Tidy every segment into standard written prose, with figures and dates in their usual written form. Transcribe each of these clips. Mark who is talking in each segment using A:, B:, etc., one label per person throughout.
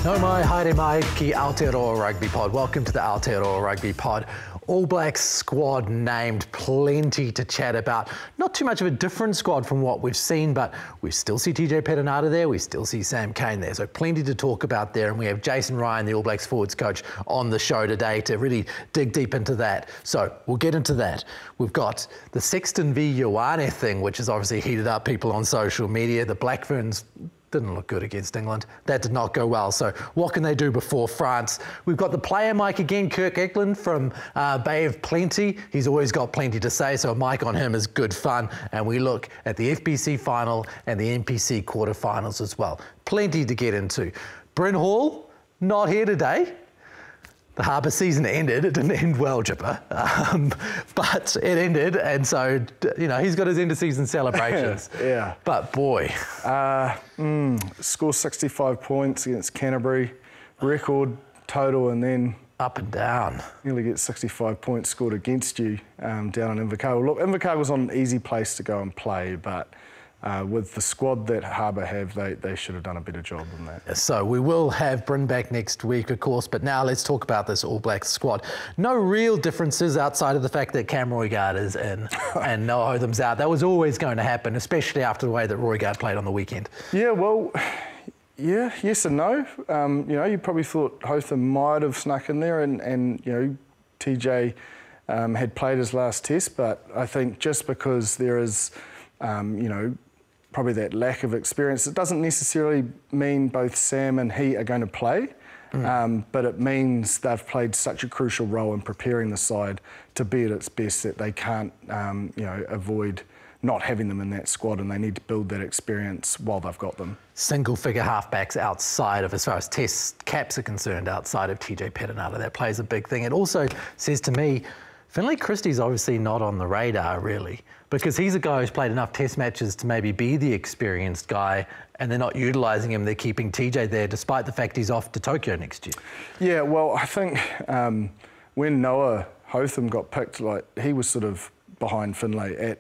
A: No mai, haere mai ki Aoteroa Rugby Pod. Welcome to the Aoteroa Rugby Pod. All Blacks squad named, plenty to chat about. Not too much of a different squad from what we've seen, but we still see TJ Perenara there, we still see Sam Cane there, so plenty to talk about there. And we have Jason Ryan, the All Blacks forwards coach, on the show today to really dig deep into that. So we'll get into that. We've got the Sexton v Ioane thing, which has obviously heated up people on social media. The Black Ferns didn't look good against England. That did not go well. So what can they do before France? We've got the player mic again, Kirk Eklund from Bay of Plenty. He's always got plenty to say, so a mic on him is good fun. And we look at the FBC final and the NPC quarterfinals as well. Plenty to get into. Bryn Hall, not here today. The Harbour season ended. It didn't end well, Jipper, but it ended, and so, you know, he's got his end-of-season celebrations.
B: Yeah.
A: But boy.
B: Score 65 points against Canterbury, record total, and then
A: Up and down.
B: Nearly get 65 points scored against you down in Invercargill. Look, Invercargill's on an easy place to go and play, but with the squad that Harbour have, they should have done a better job than that. So
A: we will have Bryn back next week, of course, but now let's talk about this All Blacks squad. No real differences outside of the fact that Cam Roigard is in and Noah Hotham's out. That was always going to happen, especially after the way that Roigard played on the weekend.
B: Yeah, well, yeah, yes and no. You know, you probably thought Hotham might have snuck in there and you know, TJ had played his last test, but I think just because there is, you know, probably that lack of experience. It doesn't necessarily mean both Sam and he are going to play, but it means they've played such a crucial role in preparing the side to be at its best that they can't, you know, avoid not having them in that squad, and they need to build that experience while they've got them. Single-figure halfbacks outside of, as far as test caps are concerned, outside of TJ Perenara, that plays a big thing. It also says to me, Finlay Christie's obviously not on the radar, really, because he's a guy who's played enough test matches to maybe be the experienced guy, and they're not utilising him. They're keeping TJ there, despite the fact he's off to Tokyo next year. Yeah, well, I think when Noah Hotham got picked, like, he was sort of behind Finlay at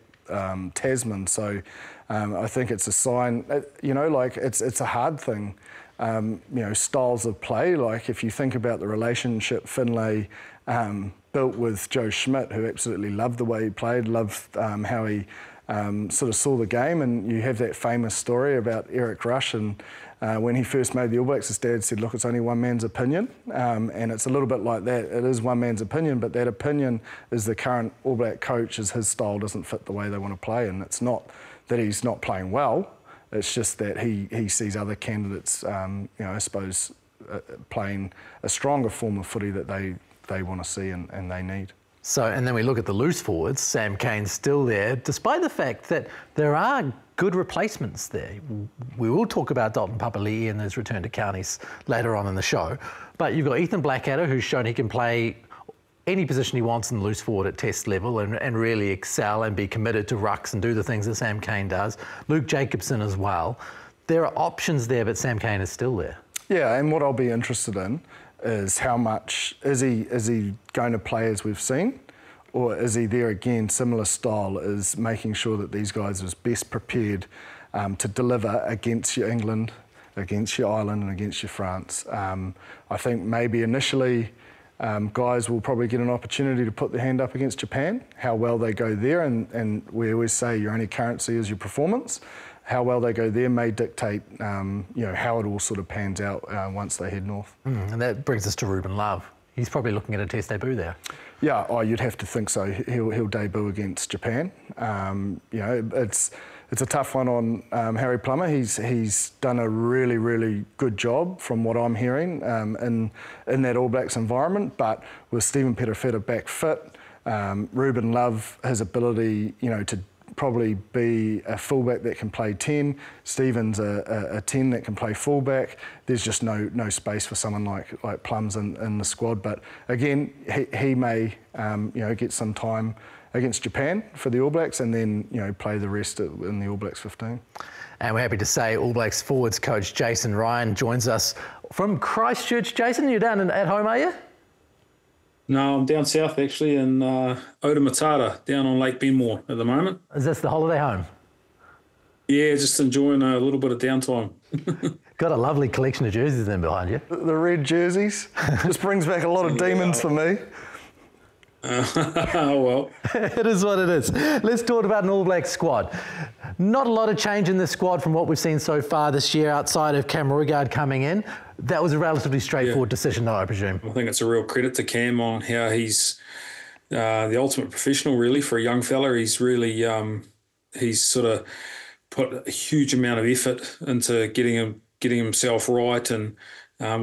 B: Tasman, so I think it's a sign, you know, like, it's a hard thing. You know, styles of play, like if you think about the relationship Finlay built with Joe Schmidt, who absolutely loved the way he played, loved how he sort of saw the game, and you have that famous story about Eric Rush, and when he first made the All Blacks, his dad said, look, it's only one man's opinion, and it's a little bit like that. It is one man's opinion, but that opinion is the current All Black coach, as his style doesn't fit the way they want to play, and it's not that he's not playing well, it's just that he sees other candidates, you know, I suppose, playing a stronger form of footy that they want to see and they need. So, and then we look at the loose forwards. Sam Cane's still there, despite the fact that there are good replacements there. We will talk about Dalton Papali'i and his return to counties later on in the show. But you've got Ethan Blackadder, who's shown he can play any position he wants in the loose forward at test level and really excel and be committed to rucks and do the things that Sam Cane does. Luke Jacobson as well. There are options there, but Sam Cane is still there. Yeah, and what I'll be interested in is how much, is he going to play as we've seen, or is he there again, similar style, is making sure that these guys are best prepared to deliver against your England, against your Ireland and against your France. I think maybe initially guys will probably get an opportunity to put their hand up against Japan, how well they go there, and we always say your only currency is your performance. How well they go there may dictate, you know, how it all sort of pans out once they head north. And that brings us to Ruben Love. He's probably looking at a test debut there. Yeah, oh, you'd have to think so. He'll debut against Japan. You know, it's a tough one on Harry Plummer. He's done a really, really good job from what I'm hearing in that All Blacks environment. But with Stephen Perofeta back fit, Ruben Love, his ability, you know, to probably be a fullback that can play 10. Stephen's a 10 that can play fullback. There's just no space for someone like Plums in the squad. But again, he may you know, get some time against Japan for the All Blacks and then, you know, play the rest in the All Blacks 15. And we're happy to say All Blacks forwards coach Jason Ryan joins us from Christchurch. Jason, you're down at home, are you?
C: No, I'm down south actually in Aoteroa, down on Lake Benmore at the moment.
A: Is this the holiday home?
C: Yeah, just enjoying a little bit of downtime.
A: Got a lovely collection of jerseys then behind you.
B: The red jerseys just brings back a lot of demons for me.
C: Oh, well.
A: It is what it is. Let's talk about an All Blacks squad. Not a lot of change in the squad from what we've seen so far this year outside of Cam Rugard coming in. That was a relatively straightforward decision though, I presume.
C: I think it's a real credit to Cam on how he's the ultimate professional really for a young fella. He's really, he's sort of put a huge amount of effort into getting himself right, and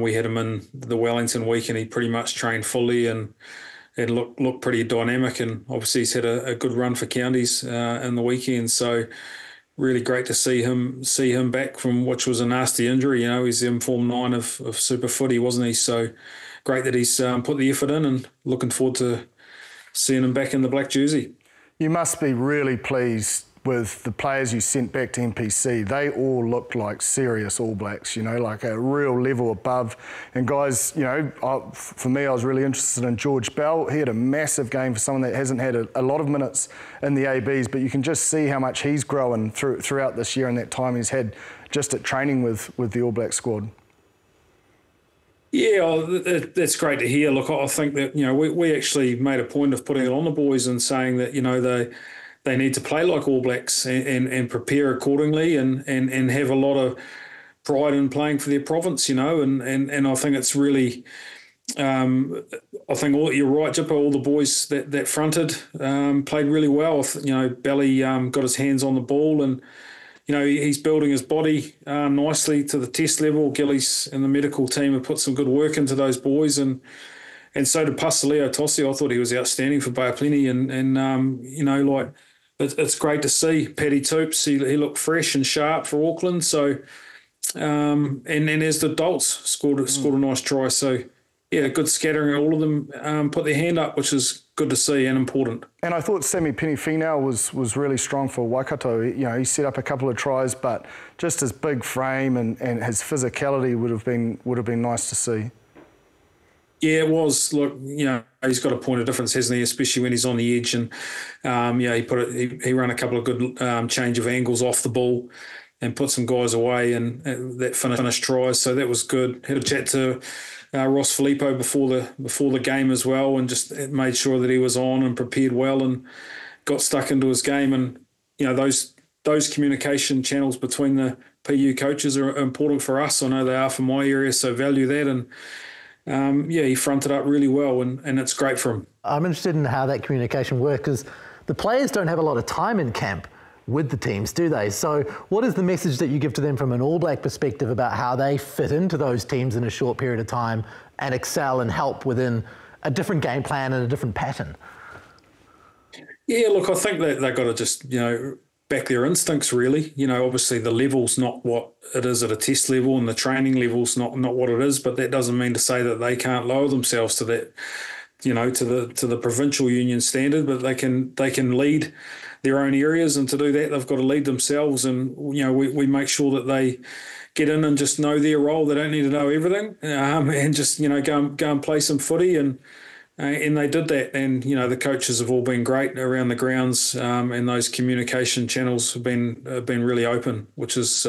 C: we had him in the Wellington week and he pretty much trained fully and looked pretty dynamic, and obviously he's had a good run for counties in the weekend. So really great to see him back from which was a nasty injury. You know, he's in Form 9 of Super Footy, wasn't he? So great that he's put the effort in, and looking forward to seeing him back in the black jersey.
B: You must be really pleased with the players you sent back to NPC. They all looked like serious All Blacks, you know, like a real level above. And guys, you know, for me, I was really interested in George Bell. He had a massive game for someone that hasn't had a lot of minutes in the ABs, but you can just see how much he's growing throughout this year and that time he's had just at training with the All Black squad.
C: Yeah, that's great to hear. Look, I think that, you know, we actually made a point of putting it on the boys and saying that, you know, they need to play like All Blacks and prepare accordingly and have a lot of pride in playing for their province, you know, and I think it's really, I think you're right, Jipper, all the boys that fronted played really well. You know, Belly got his hands on the ball, and, you know, he's building his body nicely to the test level. Gillies and the medical team have put some good work into those boys, and so did Pasteleo Tossi. I thought he was outstanding for Bay of Plenty, and you know, like, it's great to see Paddy Toops. He looked fresh and sharp for Auckland. So, and as the adults scored a nice try. So, yeah, good scattering. All of them put their hand up, which is good to see and important.
B: And I thought Sammy Penifino was really strong for Waikato. You know, he set up a couple of tries, but just his big frame and his physicality would have been nice to see.
C: Yeah, it was. Look, you know, he's got a point of difference, hasn't he? Especially when he's on the edge, and yeah, he ran a couple of good change of angles off the ball, and put some guys away, and that finished tries. So that was good. Had a chat to Ross Filippo before the game as well, and just made sure that he was on and prepared well, and got stuck into his game. And you know, those communication channels between the PU coaches are important for us. I know they are for my area, so value that. And yeah, he fronted up really well, and it's great for him.
A: I'm interested in how that communication works, because the players don't have a lot of time in camp with the teams, do they? So what is the message that you give to them from an All Black perspective about how they fit into those teams in a short period of time and excel and help within a different game plan and a different pattern?
C: Yeah, look, I think that they've got to just, you know, back their instincts really. You know, obviously the level's not what it is at a test level, and the training level's not what it is, but that doesn't mean to say that they can't lower themselves to that, you know, to the provincial union standard, but they can lead their own areas, and to do that they've got to lead themselves. And you know, we make sure that they get in and just know their role. They don't need to know everything, and just, you know, go and play some footy, and they did that. And you know, the coaches have all been great around the grounds, and those communication channels have been really open, which is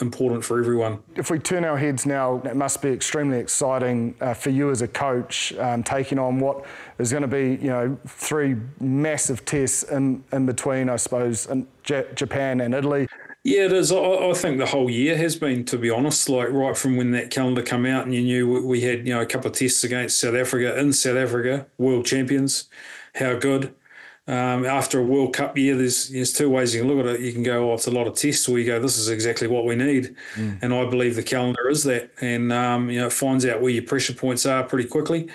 C: important for everyone.
B: If we turn our heads now, it must be extremely exciting for you as a coach, taking on what is going to be, you know, 3 massive tests in between, I suppose, in Japan and Italy.
C: Yeah, it is. I think the whole year has been, to be honest, like right from when that calendar came out and you knew we had, you know, a couple of tests against South Africa in South Africa, world champions, how good. After a World Cup year, there's 2 ways you can look at it. You can go, oh, it's a lot of tests, or you go, this is exactly what we need. And I believe the calendar is that. And, you know, it finds out where your pressure points are pretty quickly.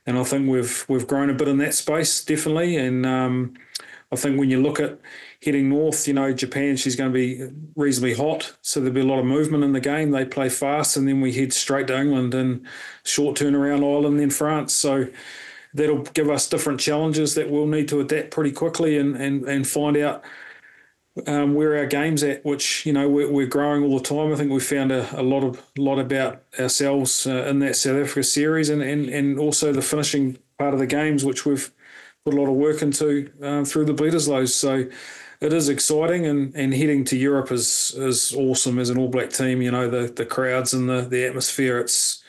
C: And I think we've grown a bit in that space, definitely. And I think when you look at heading north, you know, Japan, she's going to be reasonably hot, so there'll be a lot of movement in the game. They play fast, and then we head straight to England and short turnaround Ireland, then France. So that'll give us different challenges that we'll need to adapt pretty quickly and find out where our game's at, which, you know, we're growing all the time. I think we found a lot about ourselves in that South Africa series, and also the finishing part of the games, which we've put a lot of work into through the Bledisloes. So it is exciting, and heading to Europe is awesome as an All Black team. You know, the crowds and the atmosphere, it's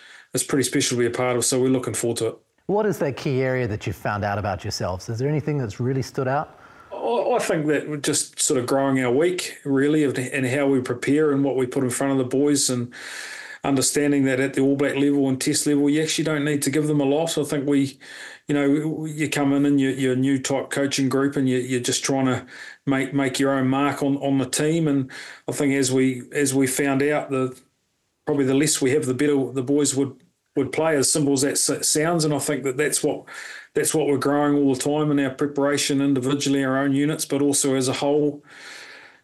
C: pretty special to be a part of, so we're looking forward to it.
A: What is that key area that you've found out about yourselves? Is there anything that's really stood out?
C: I think that we're just sort of growing our week, really, and how we prepare and what we put in front of the boys, and understanding that at the All Black level and Test level, you actually don't need to give them a lot. I think you come in and you're a new type coaching group, and you're just trying to make your own mark on the team. And I think as we found out, probably the less we have, the better the boys would play, as simple as that sounds. And I think that's what we're growing all the time in our preparation, individually, our own units, but also as a whole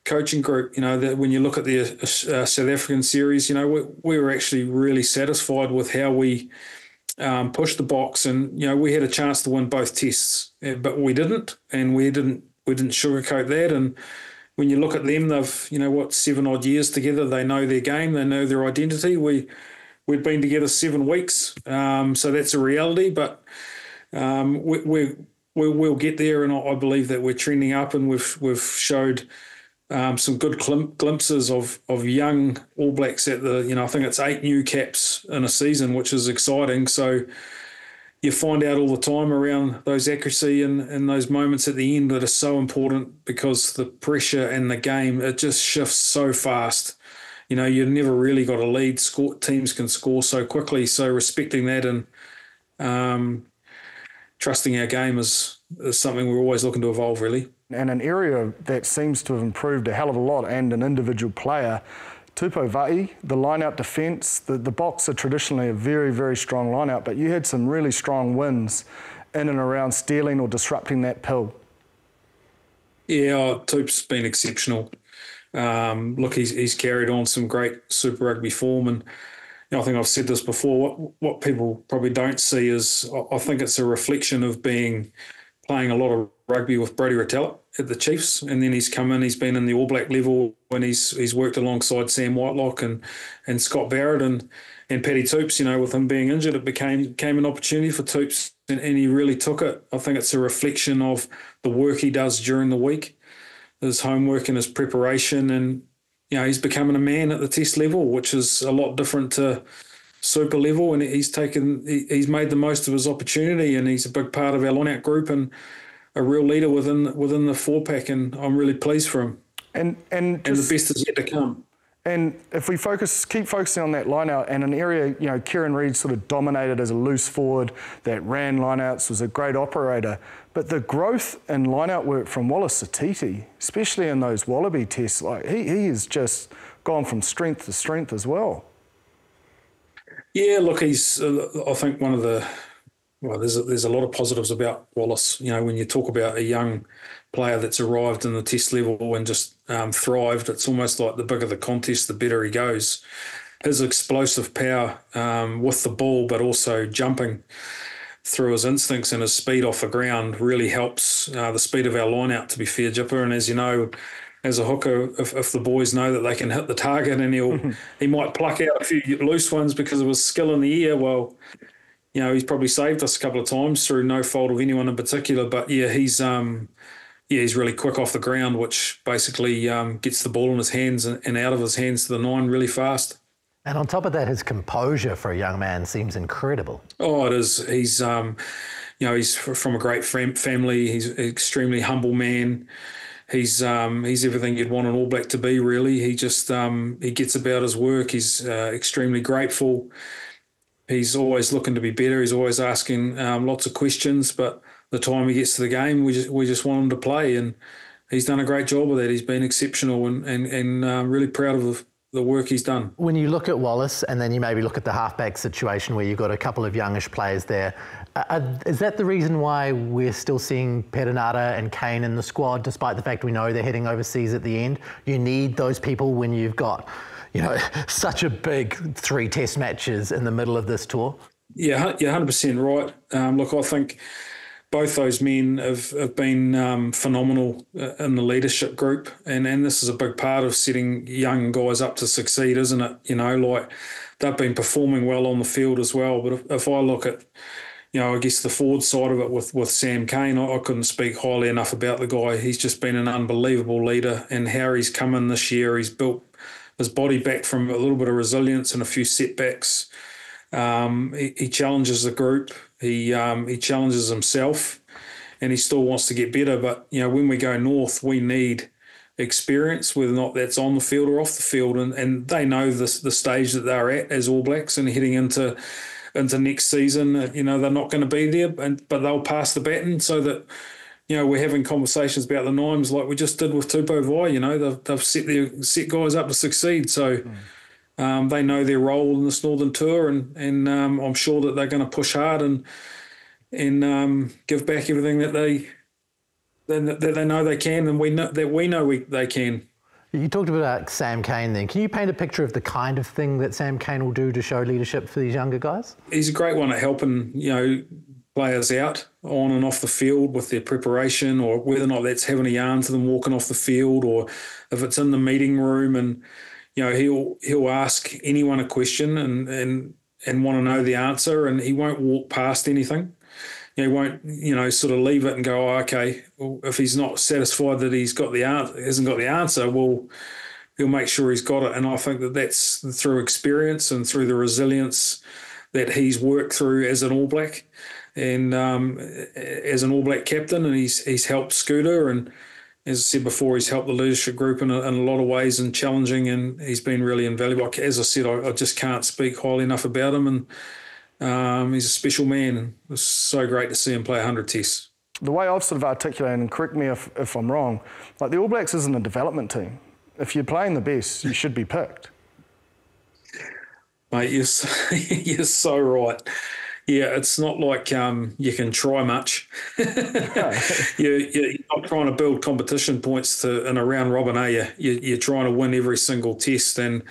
C: coaching group. You know, that when you look at the South African series, you know, we were actually really satisfied with how we pushed the box, and you know, we had a chance to win both tests, but we didn't, and we didn't sugarcoat that. And when you look at them, they've, you know, 7 odd years together. They know their game, they know their identity. We've been together 7 weeks, so that's a reality. But we'll get there, and I believe that we're trending up, and we've showed some good glimpses of young All Blacks at I think it's 8 new caps in a season, which is exciting. So you find out all the time around those accuracy and those moments at the end that are so important, because the pressure and the game, it just shifts so fast. You know, you've never really got a lead. Teams can score so quickly. So respecting that and trusting our game is something we're always looking to evolve, really.
B: And an area that seems to have improved a hell of a lot, and an individual player, Tupou Va'i, the line-out defence. The Boks are traditionally a very, very strong line-out, but you had some really strong wins in and around stealing or disrupting that pill.
C: Yeah, Tup's been exceptional. Look, he's carried on some great Super Rugby form, and I think I've said this before. What people probably don't see is, I think it's a reflection of playing a lot of rugby with Brodie Retallick at the Chiefs, and then he's come in. He's been in the All Black level when he's worked alongside Sam Whitelock and Scott Barrett and Paddy Toops. You know, with him being injured, it became an opportunity for Toops, and he really took it. I think it's a reflection of the work he does during the week, his homework and his preparation, and you know, he's becoming a man at the Test level, which is a lot different to Super level, and he's made the most of his opportunity, and he's a big part of our line-out group and a real leader within the 4-pack, and I'm really pleased for him. And the best is yet to come.
B: And if we keep focusing on that line-out, and an area, you know, Kieran Reid sort of dominated as a loose forward that ran line-outs, was a great operator. But the growth in line-out work from Wallace Satiti, especially in those Wallaby tests, like he has just gone from strength to strength as well.
C: Yeah, look, he's. I think one of the. Well, there's a lot of positives about Wallace. You know, when you talk about a young player that's arrived in the Test level and just thrived, it's almost like the bigger the contest, the better he goes. His explosive power with the ball, but also jumping through his instincts and his speed off the ground really helps the speed of our line-out, to be fair, Jipper. And as you know, as a hooker, if the boys know that they can hit the target, and he might pluck out a few loose ones because of his skill in the air, well, you know, he's probably saved us a couple of times through no fault of anyone in particular. But yeah, he's really quick off the ground, which basically gets the ball in his hands and out of his hands to the 9 really fast.
A: And on top of that, his composure for a young man seems incredible.
C: Oh, it is. He's he's from a great family. He's an extremely humble man. He's everything you'd want an All Black to be, really. He just he gets about his work. He's extremely grateful. He's always looking to be better. He's always asking lots of questions, but the time he gets to the game, we just want him to play, and he's done a great job of that. He's been exceptional, and really proud of the work he's done.
A: When you look at Wallace, and then you maybe look at the halfback situation where you've got a couple of youngish players there, is that the reason why we're still seeing Perenara and Kane in the squad, despite the fact we know they're heading overseas at the end? You need those people when you've got, you know, such a big 3 test matches in the middle of this tour?
C: Yeah, you're 100% right. Look, I think both those men have been phenomenal in the leadership group, and this is a big part of setting young guys up to succeed, isn't it? You know, like they've been performing well on the field as well. But if I look at, I guess the forward side of it with Sam Cane, I couldn't speak highly enough about the guy. He's just been an unbelievable leader, and how he's come in this year. He's built his body back from a little bit of resilience and a few setbacks. He challenges the group. He challenges himself, and he still wants to get better. But when we go north, we need experience, whether or not that's on the field or off the field, and they know the stage that they're at as All Blacks and heading into next season. They're not going to be there, but they'll pass the baton so that we're having conversations about the Nimes like we just did with Tupou Vai. They've set guys up to succeed, so they know their role in this Northern Tour, and I'm sure that they're going to push hard and give back everything that they know they can, and we know they can.
A: You talked about Sam Cane then. Can you paint a picture of the kind of thing that Sam Cane will do to show leadership for these younger guys?
C: He's a great one at helping, players out on and off the field with their preparation, or whether or not that's having a yarn to them walking off the field, or if it's in the meeting room, and he'll ask anyone a question and want to know the answer, and he won't walk past anything. He won't, sort of leave it and go, oh, okay. Well, if he's not satisfied that he's got hasn't got the answer, well, he'll make sure he's got it. And I think that's through experience and through the resilience that he's worked through as an All Black, and as an All Black captain, and he's helped Scooter, and as I said before, he's helped the leadership group in a lot of ways and challenging, and he's been really invaluable. As I said, I just can't speak highly enough about him, and he's a special man, and it was so great to see him play 100 tests.
B: The way I've sort of articulated, and correct me if I'm wrong, like the All Blacks isn't a development team. If you're playing the best, you should be picked.
C: Mate, you're so right. Yeah, it's not like you can try much. You're not trying to build competition points in a round robin, are you? You're trying to win every single test, and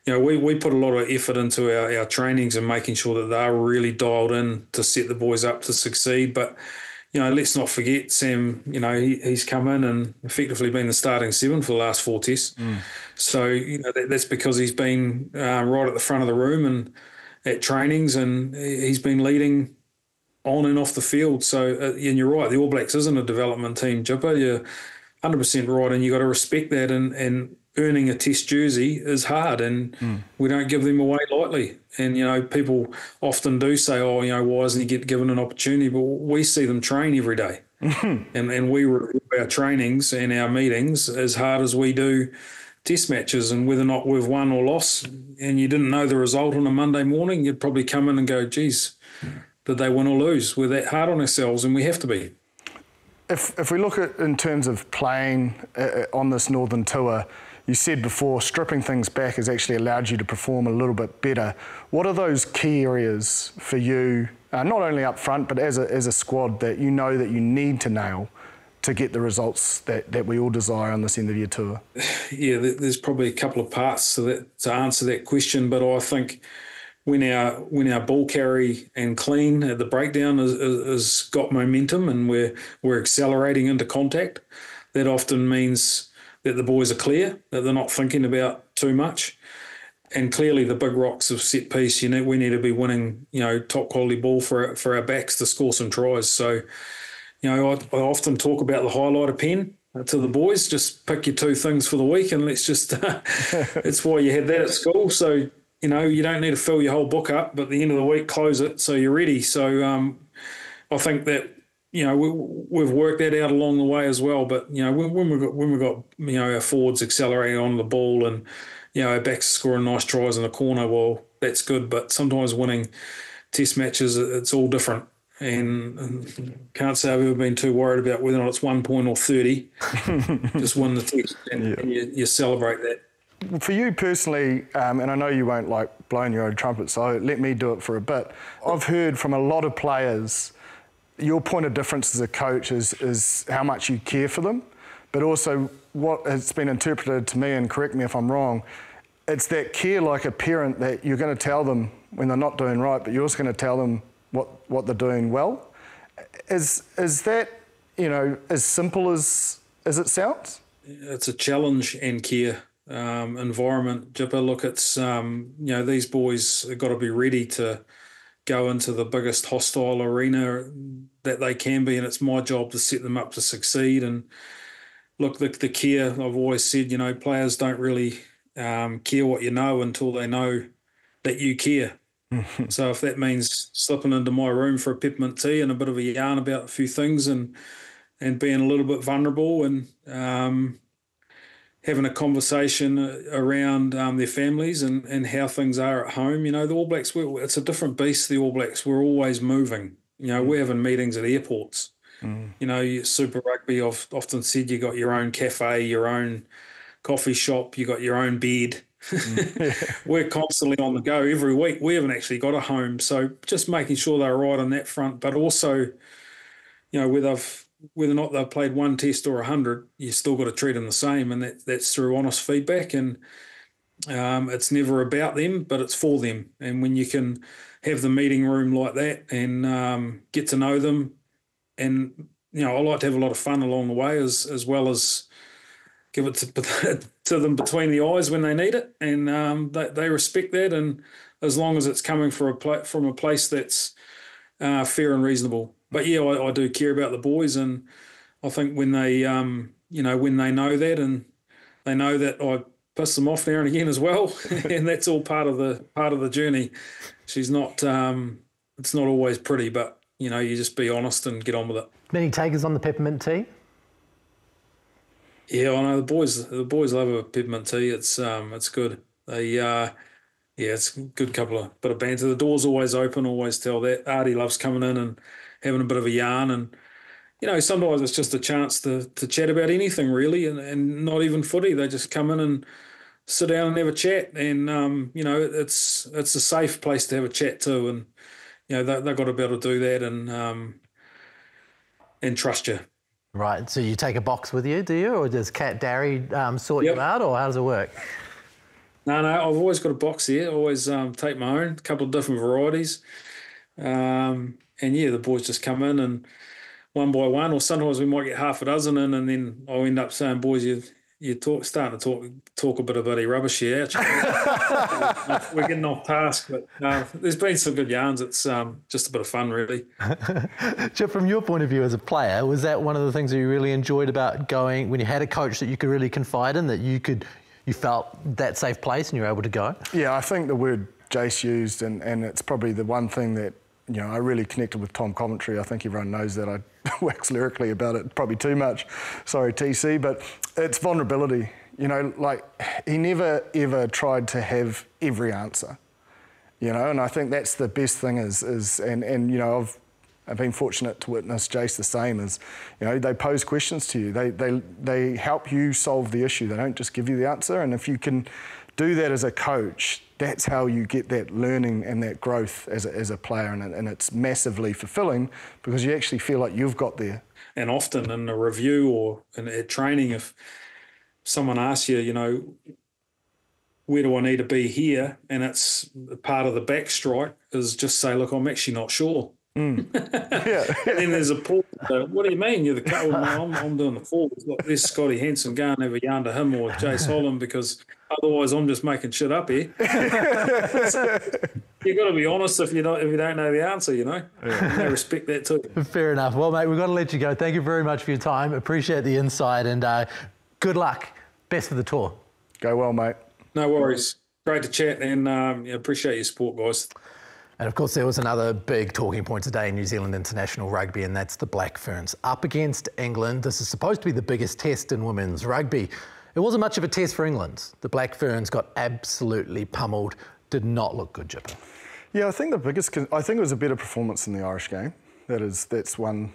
C: we put a lot of effort into our trainings and making sure that they're really dialed in to set the boys up to succeed. But, let's not forget Sam, he's come in and effectively been the starting seven for the last 4 tests. So, that's because he's been right at the front of the room and at trainings, and he's been leading on and off the field. So, and you're right, the All Blacks isn't a development team, Jipper. You're 100% right, and you've got to respect that, and earning a test jersey is hard, and we don't give them away lightly. And, people often do say, oh, why isn't he given an opportunity? But we see them train every day. And we review our trainings and our meetings as hard as we do test matches, and whether or not we've won or lost, and you didn't know the result on a Monday morning, you'd probably come in and go, geez, did they win or lose? We're that hard on ourselves, and we have to be.
B: If we look at in terms of playing on this Northern Tour, you said before stripping things back has actually allowed you to perform a little bit better. What are those key areas for you, not only up front, but as a squad that you know that you need to nail to get the results that we all desire on this end of your tour?
C: Yeah, there's probably a couple of parts to answer that question, but I think when our ball carry and clean at the breakdown has got momentum and we're accelerating into contact, that often means that the boys are clear, that they're not thinking about too much. And clearly the big rocks of set piece, we need to be winning, top quality ball for our backs to score some tries. So, I often talk about the highlighter pen to the boys. Just pick your 2 things for the week, and let's just, it's why you had that at school. So, you don't need to fill your whole book up, but at the end of the week, close it so you're ready. So I think that, we've worked that out along the way as well. But, when we've got our forwards accelerating on the ball and, our backs scoring nice tries in the corner, well, that's good. But sometimes winning test matches, it's all different. And can't say I've ever been too worried about whether or not it's 1 point or 30. Just win the test and you celebrate that.
B: For you personally, and I know you won't like blowing your own trumpet, so let me do it for a bit. I've heard from a lot of players, your point of difference as a coach is how much you care for them, but also what has been interpreted to me, and correct me if I'm wrong, it's that care like a parent that you're going to tell them when they're not doing right, but you're also going to tell them what they're doing well. Is that, as simple as it sounds?
C: It's a challenge and care environment, Jipper. Look, it's, these boys have got to be ready to go into the biggest hostile arena that they can be, and it's my job to set them up to succeed. And look, the care, I've always said, players don't really care what you know until they know that you care. So if that means slipping into my room for a peppermint tea and a bit of a yarn about a few things and being a little bit vulnerable and having a conversation around their families and how things are at home. The All Blacks, it's a different beast, the All Blacks. We're always moving. We're having meetings at airports. Super Rugby, I've often said you got your own cafe, your own coffee shop, you got your own bed. We're constantly on the go every week. We haven't actually got a home. So just making sure they're right on that front, but also, whether or not they've played one test or 100, you still got to treat them the same, and that's through honest feedback. And it's never about them, but it's for them. And when you can have the meeting room like that and get to know them, and I like to have a lot of fun along the way, as well as give it to them between the eyes when they need it, and they respect that. And as long as it's coming from a place that's fair and reasonable. But yeah, I do care about the boys, and I think when they, when they know that, and they know that I piss them off now and again as well, and that's all part of the journey. She's not, it's not always pretty, but you just be honest and get on with it.
A: Many takers on the peppermint tea?
C: Yeah, I know the boys love a peppermint tea. It's good. It's a good bit of banter. The door's always open. Always tell that. Artie loves coming in and having a bit of a yarn, and sometimes it's just a chance to chat about anything really, and not even footy. They just come in and sit down and have a chat, and it's a safe place to have a chat too, and they've got to be able to do that and trust you.
A: Right. So you take a box with you, do you, or does Kat Darry sort you out, or how does it work?
C: No, I've always got a box here. I always take my own, a couple of different varieties. And yeah, the boys just come in and one by one, or sometimes we might get half a dozen in, and then I'll end up saying, boys, you're starting to talk a bit of bloody rubbish here. We're getting off task, but there's been some good yarns. It's just a bit of fun, really.
A: Chip, from your point of view as a player, was that one of the things that you really enjoyed about going, when you had a coach that you could really confide in, that you felt that safe place and you were able to go?
B: Yeah, I think the word Jace used, and it's probably the one thing that I really connected with Tom Coventry. I think everyone knows that I wax lyrically about it, probably too much. Sorry, TC, but it's vulnerability. He never ever tried to have every answer. And I think that's the best thing I've been fortunate to witness Jace the same. As they pose questions to you. They help you solve the issue. They don't just give you the answer. And if you can do that as a coach, that's how you get that learning and that growth as a player, and it's massively fulfilling because you actually feel like you've got there.
C: And often in a review or in a training, if someone asks you, where do I need to be here, and it's part of the back strike, is just say, look, I'm actually not sure. Yeah. And then there's a pause. What do you mean? You're the coach? No, I'm doing the forwards. Look, there's Scotty Hansen. Go and have a yarn to him or Jace Holland, because otherwise I'm just making shit up here. You've got to be honest if you don't know the answer, Yeah. And they respect that too.
A: Fair enough. Well, mate, we've got to let you go. Thank you very much for your time. Appreciate the insight, and good luck. Best for the tour.
B: Go well, mate.
C: No worries. Great to chat, and appreciate your support, guys.
A: And of course, there was another big talking point today in New Zealand international rugby, and that's the Black Ferns up against England. This is supposed to be the biggest test in women's rugby. It wasn't much of a test for England. The Black Ferns got absolutely pummeled. Did not look good, Jipper.
B: Yeah, I think it was a better performance in the Irish game. That's one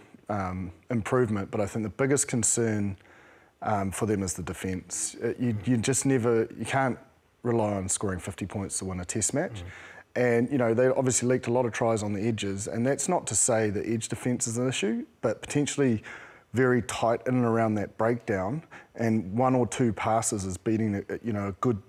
B: improvement, but I think the biggest concern for them is the defence. You can't rely on scoring 50 points to win a test match. And, they obviously leaked a lot of tries on the edges, and that's not to say that edge defence is an issue, but potentially very tight in and around that breakdown, and one or two passes is beating a good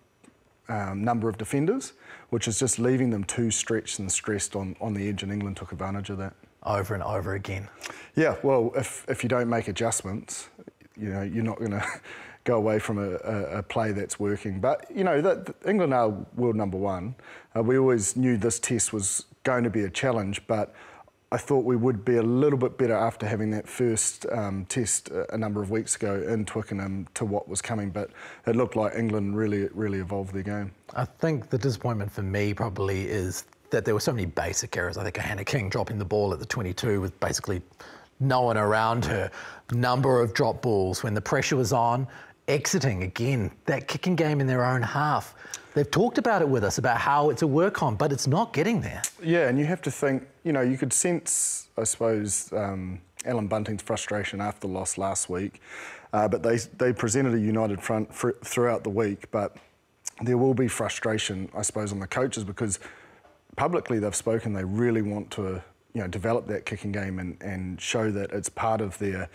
B: number of defenders, which is just leaving them too stretched and stressed on the edge, and England took advantage of that.
A: Over and over again.
B: Yeah, well, if you don't make adjustments, you're not going to go away from a play that's working. But, you know, England are world number one. We always knew this test was going to be a challenge, but I thought we would be a little bit better after having that first test a number of weeks ago in Twickenham to what was coming, but it looked like England really evolved their game.
A: I think the disappointment for me probably is that there were so many basic errors. I think Hannah King dropping the ball at the 22 with basically no one around her, number of drop balls when the pressure was on, exiting again, that kicking game in their own half. They've talked about it with us, about how it's a work on, but it's not getting there.
B: Yeah, and you have to think, you know, you could sense, I suppose, Alan Bunting's frustration after the loss last week, but they presented a united front throughout the week, but there will be frustration, I suppose, on the coaches because publicly they've spoken, they really want to, you know, develop that kicking game and show that it's part of their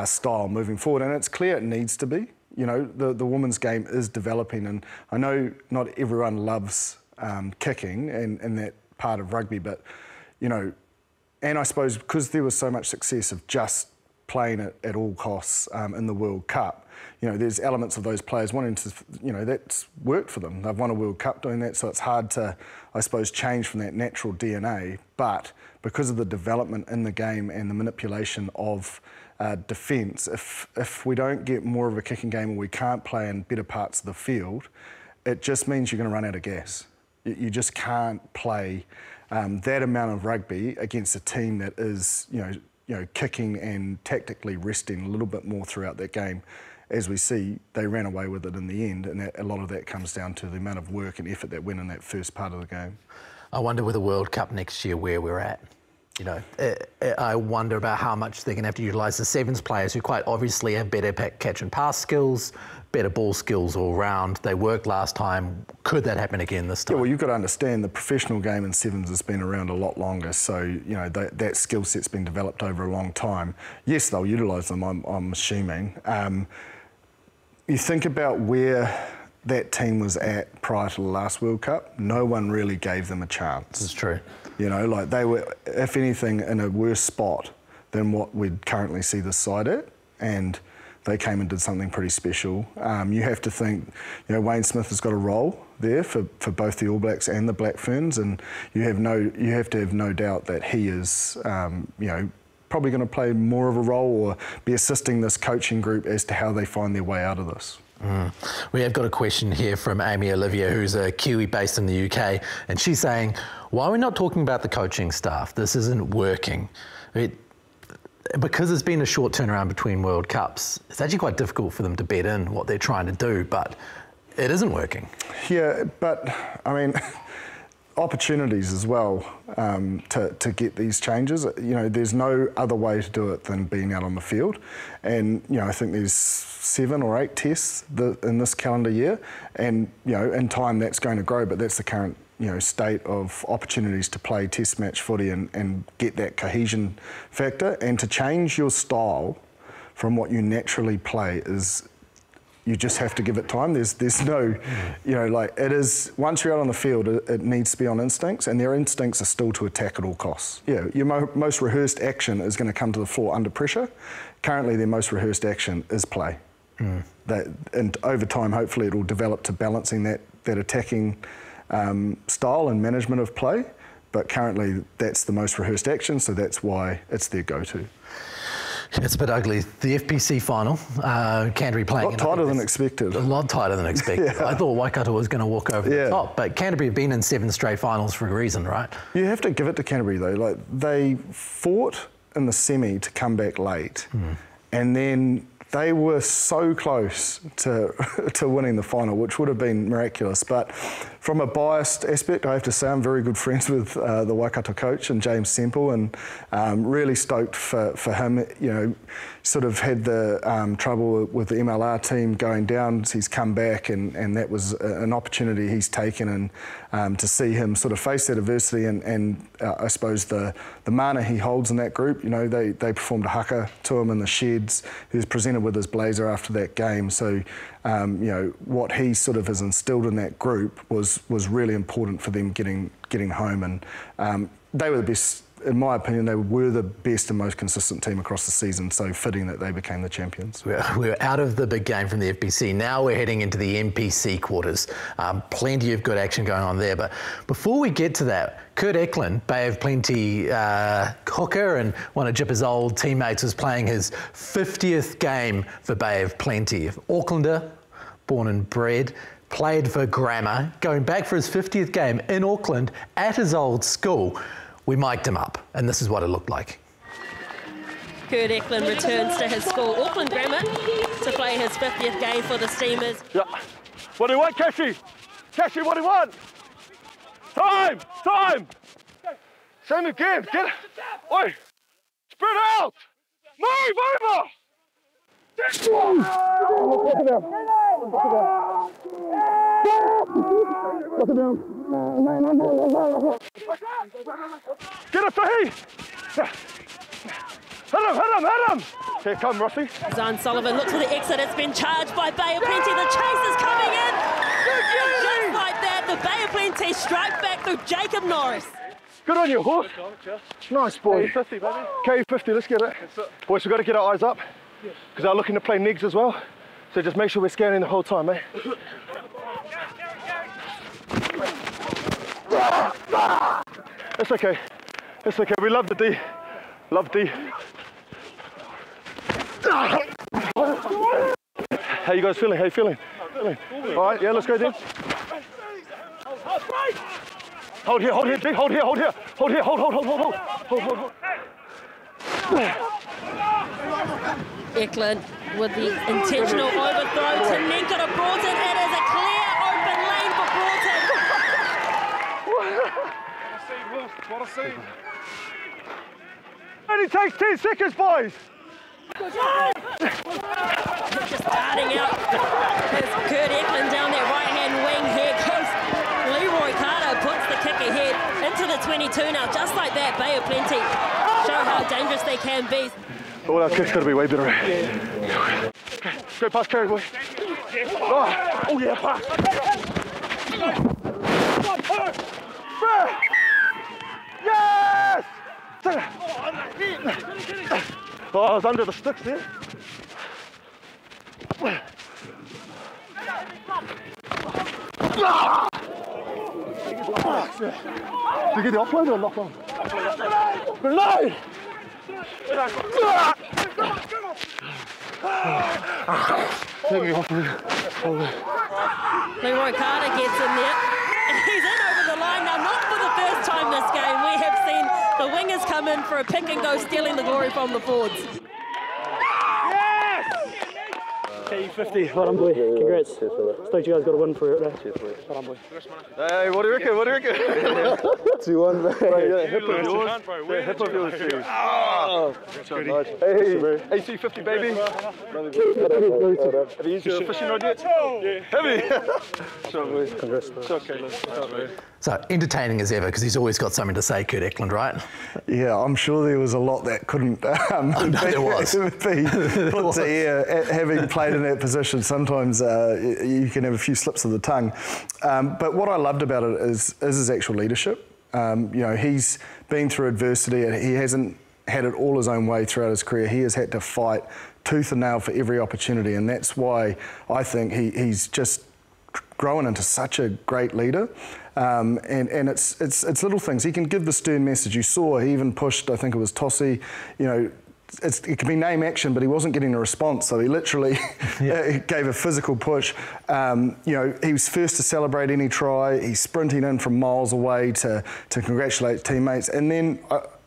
B: style moving forward, and it's clear it needs to be. You know, the women's game is developing, and I know not everyone loves kicking and that part of rugby, but, you know, and I suppose because there was so much success of just playing it at all costs in the World Cup, you know, there's elements of those players wanting to, you know, that's worked for them. They've won a World Cup doing that, so it's hard to, I suppose, change from that natural DNA, but because of the development in the game and the manipulation of defence, if we don't get more of a kicking game and we can't play in better parts of the field, it just means you're going to run out of gas. You just can't play that amount of rugby against a team that is, you know, kicking and tactically resting a little bit more throughout that game. As we see, they ran away with it in the end, and a lot of that comes down to the amount of work and effort that went in that first part of the game.
A: I wonder with the World Cup next year where we're at. You know, I wonder about how much they're going to have to utilise the sevens players who quite obviously have better catch and pass skills, better ball skills all round. They worked last time. Could that happen again this time?
B: Yeah, well, you've got to understand the professional game in sevens has been around a lot longer, so, you know, that skill set's been developed over a long time. Yes, they'll utilise them, I'm assuming. You think about where that team was at prior to the last World Cup, no one really gave them a chance.
A: It's true.
B: You know, like they were, if anything, in a worse spot than what we'd currently see this side at, and they came and did something pretty special. You have to think, you know, Wayne Smith has got a role there for both the All Blacks and the Black Ferns, and you have to have no doubt that he is, you know, probably going to play more of a role or be assisting this coaching group as to how they find their way out of this.
A: We have got a question here from Amy Olivia, who's a Kiwi based in the UK, and she's saying, why are we not talking about the coaching staff? This isn't working. Because there's been a short turnaround between World Cups, it's actually quite difficult for them to bed in what they're trying to do, but it isn't working.
B: Yeah, but I mean, opportunities as well to get these changes. You know, there's no other way to do it than being out on the field. And, you know, I think there's 7 or 8 tests in this calendar year. And, you know, in time that's going to grow, but that's the current, you know, state of opportunities to play test match footy and get that cohesion factor. And to change your style from what you naturally play is, you just have to give it time. There's no, you know, like it is, once you're out on the field, it needs to be on instincts, and their instincts are still to attack at all costs. Yeah, your most rehearsed action is going to come to the floor under pressure. Currently, their most rehearsed action is play. And over time, hopefully, it will develop to balancing that attacking style and management of play. But currently, that's the most rehearsed action, so that's why it's their go-to.
A: It's a bit ugly. The FPC final, Canterbury playing...
B: A lot tighter than expected.
A: A lot tighter than expected.
B: Yeah.
A: I thought Waikato was going to walk over the top, but Canterbury have been in 7 straight finals for a reason, right? You
B: have to give it to Canterbury, though. Like, they fought in the semi to come back late, and then they were so close to winning the final, which would have been miraculous. But from a biased aspect, I have to say I'm very good friends with the Waikato coach and James Semple, and really stoked for him. You know, sort of had the trouble with the MLR team going down. He's come back, and that was an opportunity he's taken, and to see him sort of face that adversity and I suppose the mana he holds in that group. You know, they performed a haka to him in the sheds. He was presented with his blazer after that game. So, you know, what he sort of has instilled in that group was really important for them getting home, and they were the best in my opinion, they were the best and most consistent team across the season, so fitting that they became the champions.
A: We're out of the big game from the FPC. Now we're heading into the NPC quarters. Plenty of good action going on there. But before we get to that, Kurt Eklund, Bay of Plenty hooker and one of Jipper's old teammates, was playing his 50th game for Bay of Plenty. Aucklander, born and bred, played for Grammar, going back for his 50th game in Auckland at his old school. We mic'd him up, and this is what it looked like.
D: Kurt Eklund returns to his school, Auckland Grammar, to play his 50th game for the Steamers.
E: Yeah. What do you want, Cashy? Cashy, what do you want? Time! Time! Same again. Get it. Oi! Spread out! Move over! Get it, Sahi! Hit him! Okay, come, Rossi.
D: Zane Sullivan looks for the exit. It's been charged by Bay of Plenty. The chase is coming in. Just like that, the Bay of Plenty strike back through Jacob Norris.
E: Good on you, horse. Nice, boy.
F: K50, baby.
E: K50, let's get it. Boys, we've got to get our eyes up, because they're looking to play nigs as well. So just make sure we're scanning the whole time, eh? It's okay. It's okay. We love the D. Love D. How you guys feeling? How you feeling? All right, yeah, let's go then. Hold here, D. Hold here. Hold.
D: Eklund with the intentional overthrow to Nenka to Broughton. It is a clear open lane for Broughton.
E: What a scene. Only takes 10 seconds, boys.
D: Just starting out is Kurt Eklund down that right-hand wing. Here goes Leroy Carter, puts the kick ahead into the 22 now. Just like that, Bay of Plenty show how dangerous they can be.
E: All our kicks got to be way better. Go past Kerry, boy. Oh yeah, pass. Yes! Oh, I was under the sticks there. Did you get the offload or lock on? Reload! Take me off.
D: Leroy Carter gets in there. And he's in over the line now, not for the first time this game. We have seen the wingers come in for a pick and go, stealing the glory from the forwards.
F: K50, well done, boy. Congrats. Stoked you guys got a win for it, right? Cheers, boy. Well done, boy.
E: Hey, what do you reckon? 2-1, man. Hip of yours. Hip of yours, too. Hey, AC50, baby. Have you used your fishing rod yet? Yeah. Heavy. Sure, boys. Congrats. It's okay,
A: So entertaining as ever, because he's always got something to say, Kurt Eklund, right?
B: Yeah, I'm sure there was a lot that couldn't
A: there was.
B: be put to air. Having played in that position, sometimes you can have a few slips of the tongue. But what I loved about it is his actual leadership. You know, he's been through adversity and he hasn't had it all his own way throughout his career. He has had to fight tooth and nail for every opportunity, and that's why I think he's just grown into such a great leader. And it's little things. He can give the stern message. You saw he even pushed, I think it was Tossi, you know, it could be name action, but he wasn't getting a response, so he literally gave a physical push. You know, he was first to celebrate any try. He's sprinting in from miles away to congratulate teammates. And then,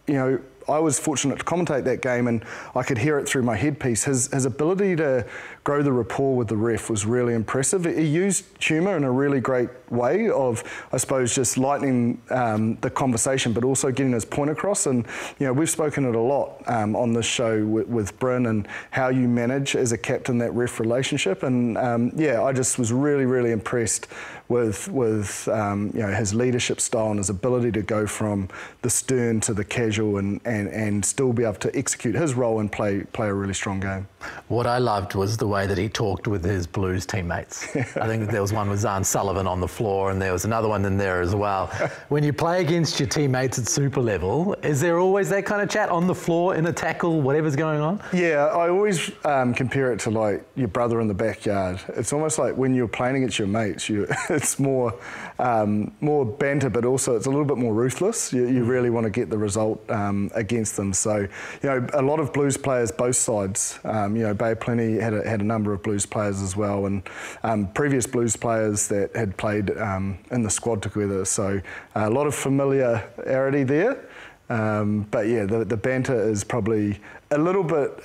B: you know, I was fortunate to commentate that game, and I could hear it through my headpiece. His ability to grow the rapport with the ref was really impressive. He used humour in a really great way of, I suppose, just lightening the conversation, but also getting his point across. And, you know, we've spoken it a lot on this show with Bryn and how you manage as a captain that ref relationship. And, yeah, I just was really, really impressed with you know, his leadership style and his ability to go from the stern to the casual and still be able to execute his role and play a really strong game.
A: What I loved was the way that he talked with his Blues teammates. I think there was one with Zahn Sullivan on the floor, and there was another one in there as well. When you play against your teammates at super level, is there always that kind of chat on the floor, in a tackle, whatever's going on?
B: Yeah, I always compare it to like your brother in the backyard. It's almost like when you're playing against your mates, it's more banter, but also it's a little bit more ruthless. You really want to get the result against them. So, you know, a lot of Blues players, both sides, you know, Bay Plenty had a number of Blues players as well, and previous Blues players that had played in the squad together. So a lot of familiarity there. But yeah, the banter is probably a little bit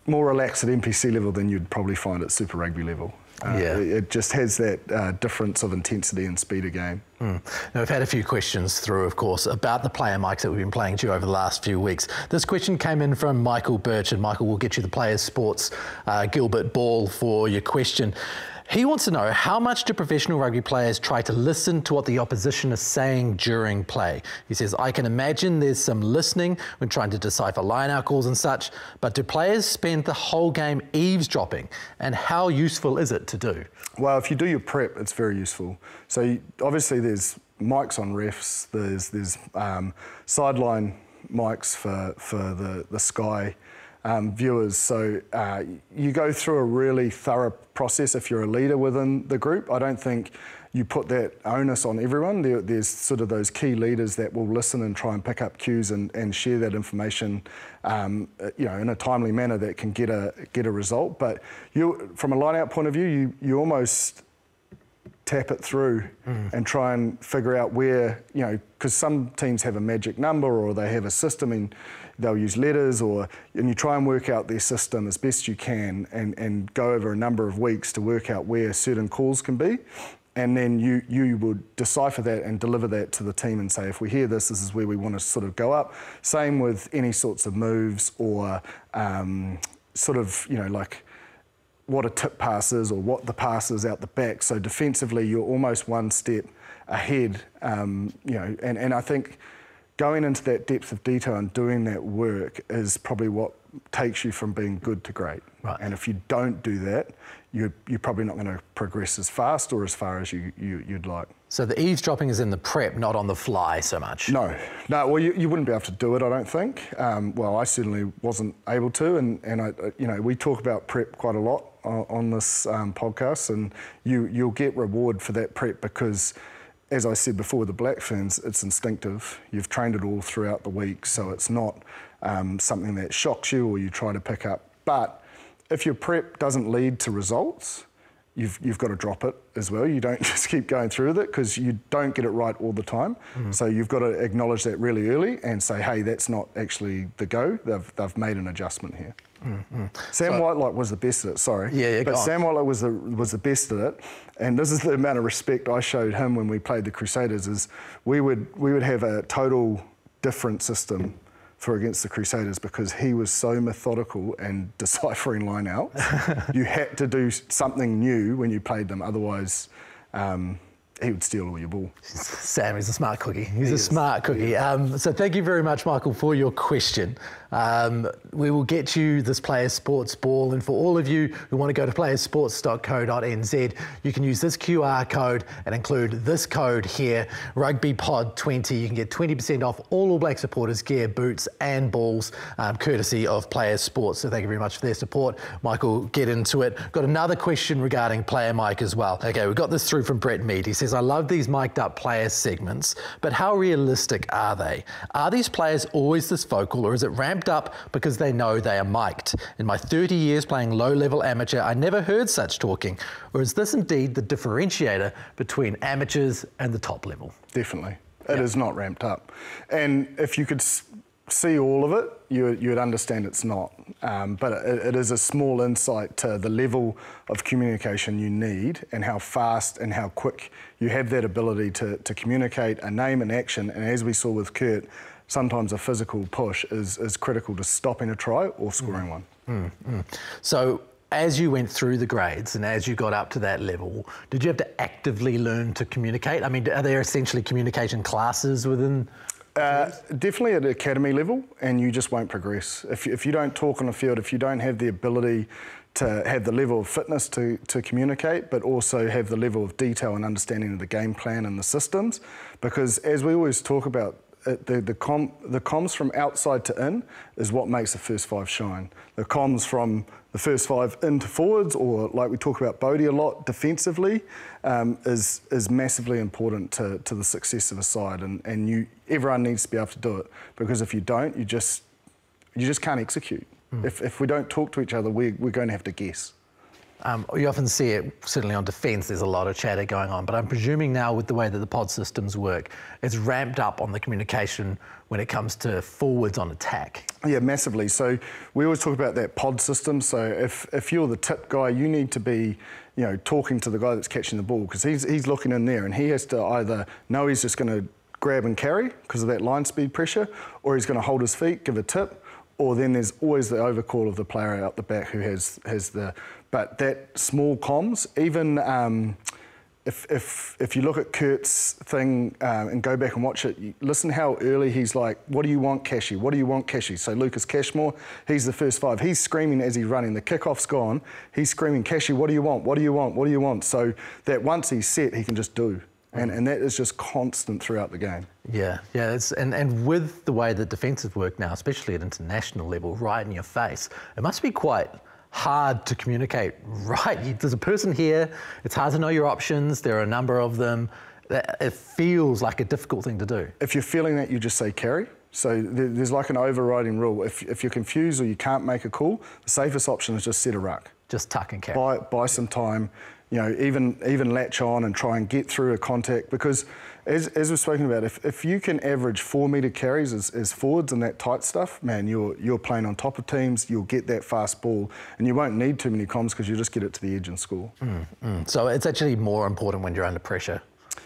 B: more relaxed at NPC level than you'd probably find at Super Rugby level. It just has that difference of intensity and speed of game.
A: Now, we've had a few questions through, of course, about the player mics that we've been playing to over the last few weeks. This question came in from Michael Birch, and Michael will get you the Players Sports Gilbert Ball for your question. He wants to know, how much do professional rugby players try to listen to what the opposition is saying during play? He says, I can imagine there's some listening when trying to decipher line-out calls and such, but do players spend the whole game eavesdropping? And how useful is it to do? Well, if you do your prep, it's very useful. So obviously there's mics on refs, there's sideline mics for the Sky viewers. So you go through a really thorough process if you're a leader within the group. I don't think you put that onus on everyone. There's sort of those key leaders that will listen and try and pick up cues and share that information, you know, in a timely manner that can get a result. But from a line-out point of view, you almost tap it through and try and figure out where, you know, because some teams have a magic number or they have a system and they'll use letters, and you try and work out their system as best you can and go over a number of weeks to work out where certain calls can be. And then you would decipher that and deliver that to the team and say, if we hear this, this is where we want to sort of go up. Same with any sorts of moves or sort of, you know, like what a tip pass is or what the pass is out the back. So defensively, you're almost one step ahead, you know, and I think going into that depth of detail and doing that work is probably what takes you from being good to great. Right. And if you don't do that, you're probably not going to progress as fast or as far as you'd like. So the eavesdropping is in the prep, not on the fly so much? No, well, you wouldn't be able to do it, I don't think. Well, I certainly wasn't able to, and I, you know, we talk about prep quite a lot on this podcast, and you'll get reward for that prep because, as I said before with the Black Ferns, it's instinctive. You've trained it all throughout the week, so it's not something that shocks you or you try to pick up. But if your prep doesn't lead to results, you've got to drop it as well. You don't just keep going through with it because you don't get it right all the time. So you've got to acknowledge that really early and say, hey, that's not actually the go. They've made an adjustment here. Sam Whitelight was the best at it, sorry. But Sam Whitelight was the best at it, and this is the amount of respect I showed him when we played the Crusaders. Is we would have a total different system for against the Crusaders because he was so methodical and deciphering line out. You had to do something new when you played them, otherwise he would steal all your ball. Sam is a smart cookie. He's a smart cookie. So thank you very much, Michael, for your question. We will get you this Players Sports Ball, and for all of you who want to go to playersports.co.nz, you can use this QR code and include this code here, RugbyPod20. You can get 20% off all Black supporters gear, boots and balls, courtesy of Players Sports. So thank you very much for their support. Michael, get into it. Got another question regarding player mic as well. Okay, we got this through from Brett Mead. He says, I love these mic'd up player segments, but how realistic are they? Are these players always this vocal, or is it ramped up because they know they are mic'd? In my 30 years playing low-level amateur, I never heard such talking. Or is this indeed the differentiator between amateurs and the top level? Definitely. It is not ramped up. And if you could see all of it, you'd understand it's not. But it is a small insight to the level of communication you need and how fast and how quick you have that ability to communicate a name and action. And as we saw with Kurt, sometimes a physical push is critical to stopping a try or scoring one. So as you went through the grades and as you got up to that level, did you have to actively learn to communicate? I mean, are there essentially communication classes within
B: Definitely at academy level, and you just won't progress. If you don't talk on the field, if you don't have the ability to have the level of fitness to communicate, but also have the level of detail and understanding of the game plan and the systems, because as we always talk about, the comms from outside to in is what makes the first five shine. The comms from the first five into forwards, or like we talk about Bodie a lot, defensively, is massively important to the success of a side, and everyone needs to be able to do it, because if you don't, you just can't execute. If we don't talk to each other, we're going to have to guess.
A: You often see it, certainly on defence, there's a lot of chatter going on, but I'm presuming now with the way that the pod systems work, it's ramped up on the communication when it comes to forwards on attack.
B: Yeah, massively. So we always talk about that pod system. So if you're the tip guy, you need to be, talking to the guy that's catching the ball, because he's looking in there and he has to either know he's just going to grab and carry because of that line speed pressure, or he's going to hold his feet, give a tip, or then there's always the overcall of the player out the back who has the... But that small comms, even if you look at Kurt's thing and go back and watch it, listen how early he's like, what do you want, Cashy? What do you want, Cashy? So Lucas Cashmore, he's the first five. He's screaming as he's running. The kickoff's gone. He's screaming, Cashy, what do you want? What do you want? What do you want? So that once he's set, he can just do. And that is just constant throughout the game.
A: Yeah. And with the way that defences work now, especially at international level, right in your face, it must be quite hard to communicate. Right, there's a person here, it's hard to know your options, there are a number of them. It feels like a difficult thing to do. If
B: you're feeling that, you just say carry. So there's like an overriding rule. If you're confused or you can't make a call, the safest option is just set a ruck.
A: Just tuck and carry.
B: Buy some time, even latch on and try and get through a contact, because as we've spoken about, if you can average 4 metre carries as forwards and that tight stuff, man, you're playing on top of teams, you'll get that fast ball, and you won't need too many comms because you just get it to the edge and score.
A: So it's actually more important when you're under pressure.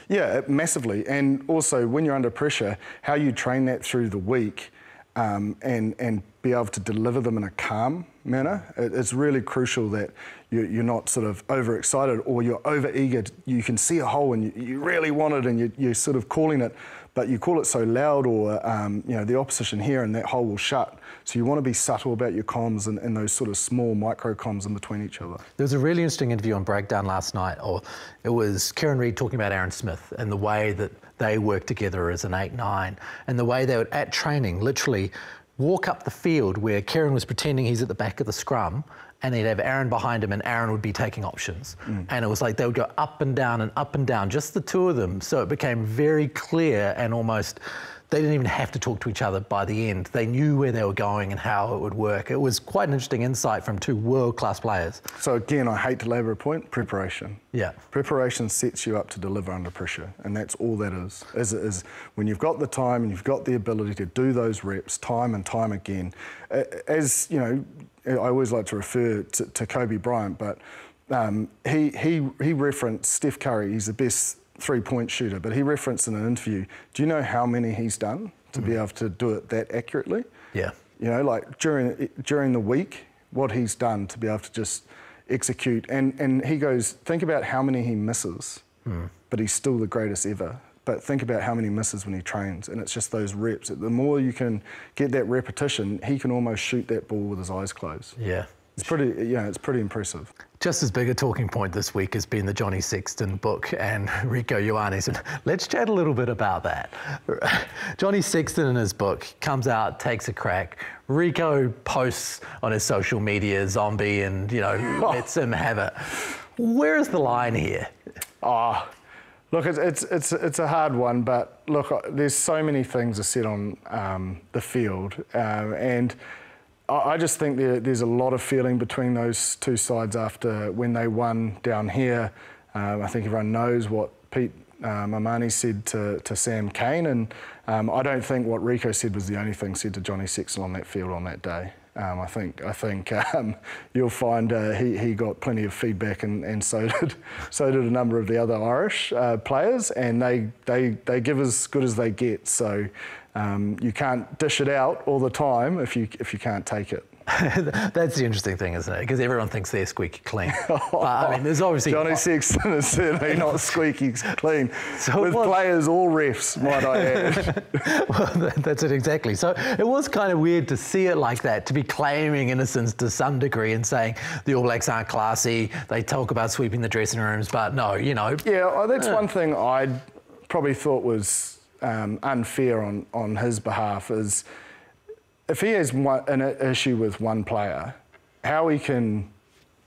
B: Yeah, massively. And also when you're under pressure, how you train that through the week and be able to deliver them in a calm manner. It's really crucial that you're not sort of overexcited or you're over-eager. You can see a hole and you really want it and you're sort of calling it, but you call it so loud or the opposition here and that hole will shut. So you want to be subtle about your comms and those sort of small micro comms in between each other.
A: There was a really interesting interview on Breakdown last night, or it was Kieran Reid talking about Aaron Smith and the way that they work together as an 8-9 and the way they would, at training, literally walk up the field where Kieran was pretending he's at the back of the scrum and they'd have Aaron behind him and Aaron would be taking options. And it was like they would go up and down, just the two of them. So it became very clear and almost, they didn't even have to talk to each other by the end. They knew where they were going and how it would work. It was quite an interesting insight from two world-class players.
B: So again, I hate to labour a point, preparation.
A: Yeah.
B: Preparation sets you up to deliver under pressure, and that's all that is when you've got the time and you've got the ability to do those reps time and time again. As you know, I always like to refer to Kobe Bryant, but he referenced Steph Curry. He's the best three-point shooter, but he referenced in an interview, do you know how many he's done to be able to do it that accurately?
A: Yeah.
B: You know, like during the week, what he's done to be able to just execute. And he goes, think about how many he misses, but he's still the greatest ever. But think about how many misses when he trains, and it's just those reps. The more you can get that repetition, he can almost shoot that ball with his eyes closed.
A: Yeah.
B: It's pretty impressive.
A: Just as big a talking point this week has been the Johnny Sexton book and Rico Ioane. So let's chat a little bit about that. Johnny Sexton in his book comes out, takes a crack. Rico posts on his social media zombie and, lets him have it. Where is the line here?
B: Look, it's a hard one, but look, there's so many things are said on the field, and I just think there's a lot of feeling between those two sides after when they won down here. I think everyone knows what Pete Mamani said to Sam Cane, and I don't think what Rico said was the only thing said to Johnny Sexton on that field on that day. I think you'll find he got plenty of feedback, and so did a number of the other Irish players, and they give as good as they get. So you can't dish it out all the time if you can't take it.
A: That's the interesting thing, isn't it? Because everyone thinks they're squeaky clean. But, I mean, there's obviously...
B: Johnny Sexton is certainly not squeaky clean.
A: So
B: with players or refs, might I add.
A: Well, that's it exactly. So it was kind of weird to see it like that, to be claiming innocence to some degree and saying the All Blacks aren't classy. They talk about sweeping the dressing rooms, but no, you know.
B: Yeah, that's one thing I probably thought was unfair on his behalf is if he has an issue with one player, how he can,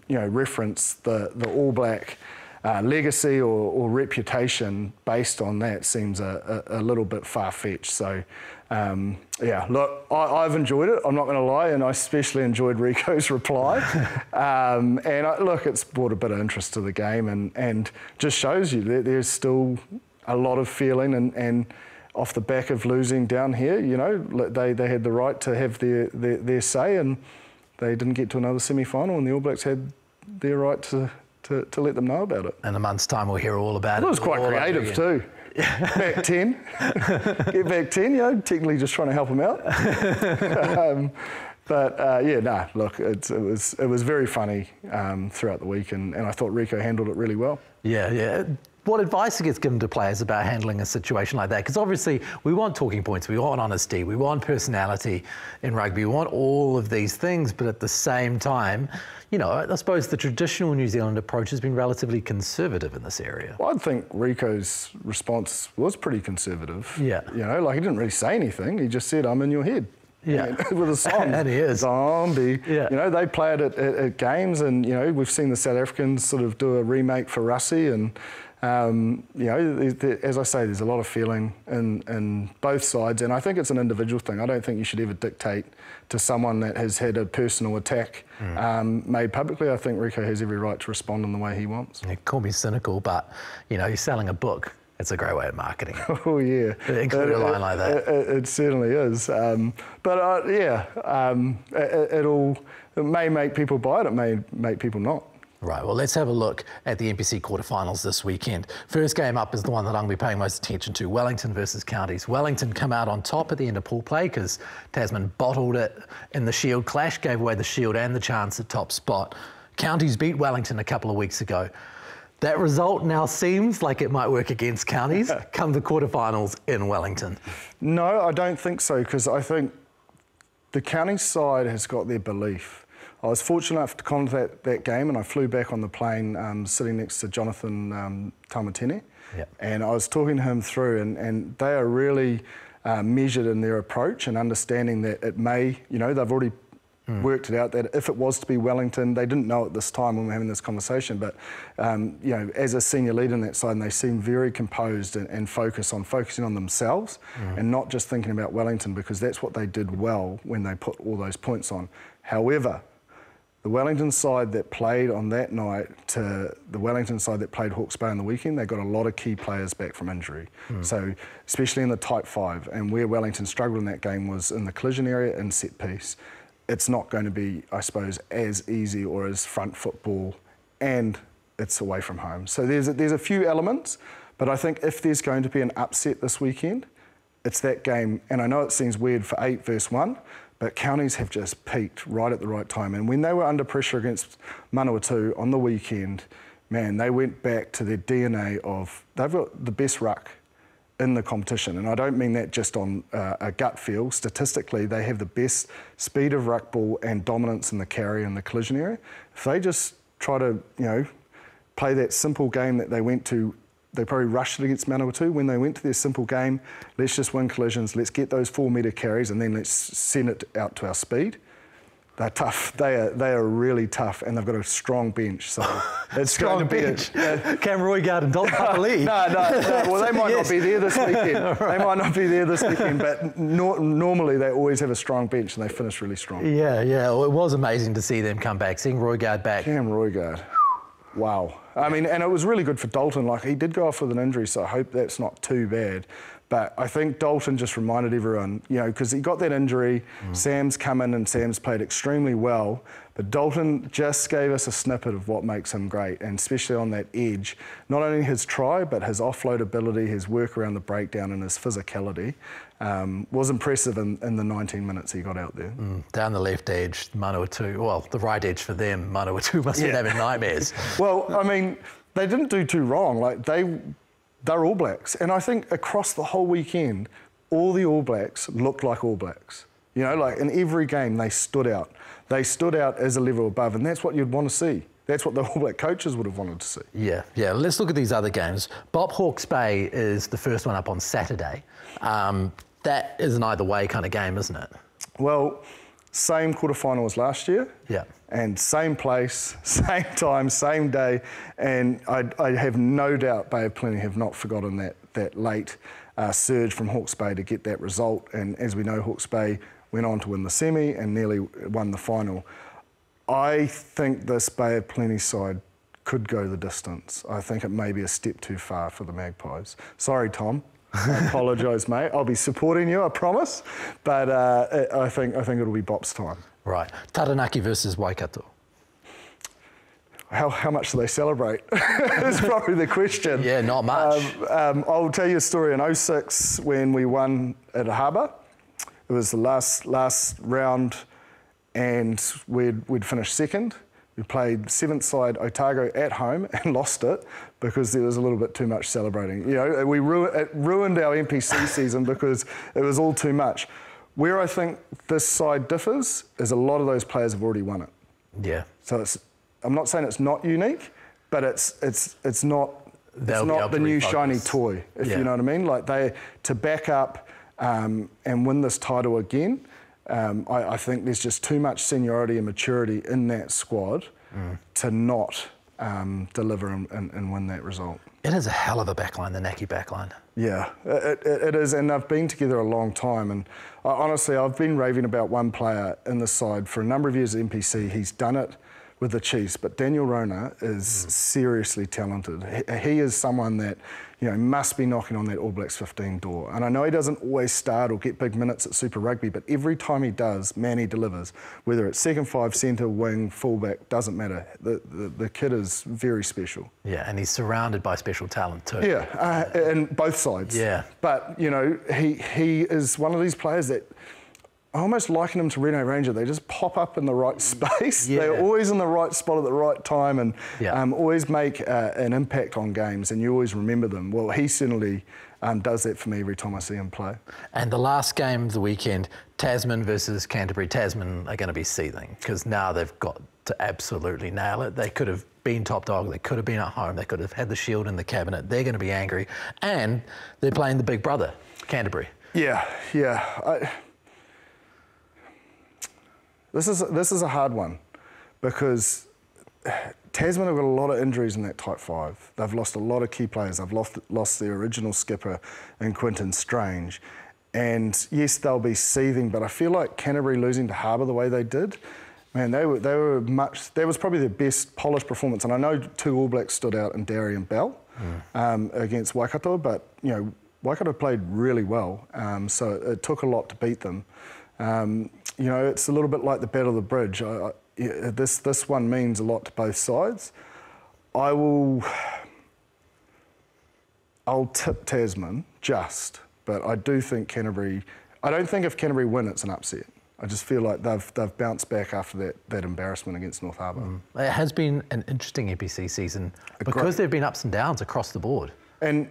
B: you know, reference the All Black legacy or reputation based on that seems a little bit far-fetched. So, yeah, look, I've enjoyed it, I'm not going to lie, and I especially enjoyed Rico's reply. Look, it's brought a bit of interest to the game and just shows you that there's still a lot of feeling and off the back of losing down here, you know, they had the right to have their say, and they didn't get to another semi-final, and the All Blacks had their right to let them know about it.
A: In a month's time, we'll hear all about it.
B: It was quite creative too. Back 10. Get back 10, you know, technically just trying to help them out. Look, it was very funny throughout the week, and I thought Rico handled it really well.
A: Yeah. What advice gets given to players about handling a situation like that? Because obviously we want talking points, we want honesty, we want personality in rugby, we want all of these things, but at the same time, you know, I suppose the traditional New Zealand approach has been relatively conservative in this area.
B: Well, I think Rico's response was pretty conservative.
A: Yeah.
B: You know, like he didn't really say anything, he just said, I'm in your head.
A: Yeah.
B: With a song.
A: And he is.
B: Zombie.
A: Yeah.
B: You know, they play it at games, and, you know, we've seen the South Africans sort of do a remake for Russie, and you know, as I say, there's a lot of feeling in both sides, and I think it's an individual thing. I don't think you should ever dictate to someone that has had a personal attack made publicly. I think Rico has every right to respond in the way he wants.
A: Yeah, call me cynical, but, you know, you're selling a book. It's a great way of marketing.
B: Oh, yeah.
A: Include a line like that.
B: It certainly is. It may make people buy it, it may make people not.
A: Right, well, let's have a look at the NPC quarterfinals this weekend. First game up is the one that I'm going to be paying most attention to, Wellington versus Counties. Wellington come out on top at the end of pool play because Tasman bottled it in the Shield clash, gave away the Shield and the chance at top spot. Counties beat Wellington a couple of weeks ago. That result now seems like it might work against Counties come the quarterfinals in Wellington. No,
B: I don't think so, because I think the Counties side has got their belief. I was fortunate enough to contact that game, and I flew back on the plane sitting next to Jonathan Taumatene.
A: Yep.
B: And I was talking to him through, and they are really measured in their approach and understanding that it may, you know, they've already worked it out that if it was to be Wellington, they didn't know at this time when we were having this conversation, but you know, as a senior leader in that side, and they seem very composed and focusing on themselves and not just thinking about Wellington, because that's what they did well when they put all those points on. However, the Wellington side that played on that night to the Wellington side that played Hawke's Bay on the weekend, they got a lot of key players back from injury. So, especially in the type 5, and where Wellington struggled in that game was in the collision area and set piece. It's not going to be, I suppose, as easy or as front football, and it's away from home. So there's a few elements, but I think if there's going to be an upset this weekend, it's that game. And I know it seems weird for 8 versus 1, but Counties have just peaked right at the right time. And when they were under pressure against Manawatu on the weekend, man, they went back to their DNA of, they've got the best ruck in the competition. And I don't mean that just on a gut feel. Statistically, they have the best speed of ruck ball and dominance in the carry and the collision area. If they just try to, you know, play that simple game that they went to, they probably rushed it against Manawatu. When they went to their simple game, let's just win collisions, let's get those 4-metre carries, and then let's send it out to our speed. They're tough. They are really tough, and they've got a strong bench. So it's
A: strong bench. Cam Roygaard and Dalton Papali'i.
B: No. Well, they might not be there this weekend. Right. They might not be there this weekend, but normally they always have a strong bench, and they finish really strong.
A: Yeah. Well, it was amazing to see them come back, seeing Roygaard back.
B: Cam Roygaard. Wow. I mean, and it was really good for Dalton. Like, he did go off with an injury, so I hope that's not too bad. But I think Dalton just reminded everyone, you know, because he got that injury, Sam's come in and Sam's played extremely well, but Dalton just gave us a snippet of what makes him great, and especially on that edge. Not only his try, but his offload ability, his work around the breakdown and his physicality was impressive in the 19 minutes he got out there.
A: Down the left edge, Manawatu, well, the right edge for them, Manawatu must be having nightmares.
B: Well, I mean, they didn't do too wrong. Like, they're All Blacks. And I think across the whole weekend, all the All Blacks looked like All Blacks. You know, like in every game, they stood out. They stood out as a level above, and that's what you'd want to see. That's what the All Black coaches would have wanted to see.
A: Yeah. Let's look at these other games. Bob Hawke's Bay is the first one up on Saturday. That is an either way kind of game, isn't it?
B: Well, same quarterfinal as last year.
A: Yeah.
B: And same place, same time, same day. And I have no doubt Bay of Plenty have not forgotten that late surge from Hawke's Bay to get that result. And as we know, Hawke's Bay went on to win the semi and nearly won the final. I think this Bay of Plenty side could go the distance. I think it may be a step too far for the Magpies. Sorry, Tom. I apologise, mate. I'll be supporting you, I promise. But I think it'll be Bop's time.
A: Right. Taranaki versus Waikato.
B: How much do they celebrate? That's probably the question.
A: Yeah, not much.
B: I'll tell you a story in 06 when we won at Harbour. It was the last round, and we'd finished second. We played seventh side Otago at home and lost it because there was a little bit too much celebrating. You know, it ruined our NPC season because it was all too much. Where I think this side differs is a lot of those players have already won it.
A: Yeah.
B: So I'm not saying it's not unique, but it's not the new shiny toy, if you know what I mean. Like to back up and win this title again. I think there's just too much seniority and maturity in that squad to not deliver and win that result.
A: It is a hell of a backline, the Naki backline.
B: Yeah, it is, and they've been together a long time. And honestly, I've been raving about one player in the side for a number of years at NPC. He's done it with the Chiefs, but Daniel Rona is seriously talented. He is someone that, you know, must be knocking on that All Blacks 15 door. And I know he doesn't always start or get big minutes at Super Rugby, but every time he does, man, he delivers. Whether it's second five, centre, wing, fullback, doesn't matter. The kid is very special.
A: Yeah, and he's surrounded by special talent too.
B: Yeah, and both sides.
A: Yeah.
B: But, you know, he is one of these players that I almost liken him to Reno Ranger. They just pop up in the right space. Yeah. They're always in the right spot at the right time and always make an impact on games, and you always remember them. Well, he certainly does that for me every time I see him play. And
A: the last game of the weekend, Tasman versus Canterbury. Tasman are going to be seething because now they've got to absolutely nail it. They could have been top dog. They could have been at home. They could have had the shield in the cabinet. They're going to be angry. And they're playing the big brother, Canterbury.
B: Yeah. This is a hard one because Tasman have got a lot of injuries in that tight five. They've lost a lot of key players. They've lost their original skipper in Quinton Strange. And yes, they'll be seething, but I feel like Canterbury losing to Harbour the way they did, man, they were much. That was probably their best polished performance. And I know two All Blacks stood out in Darry and Bell against Waikato, but you know Waikato played really well, so it took a lot to beat them. You know, it's a little bit like the Battle of the Bridge. This one means a lot to both sides. I'll tip Tasman but I do think Canterbury. I don't think if Canterbury win, it's an upset. I just feel like they've bounced back after that embarrassment against North Harbour. It has been an interesting NPC season because there have been ups and downs across the board. And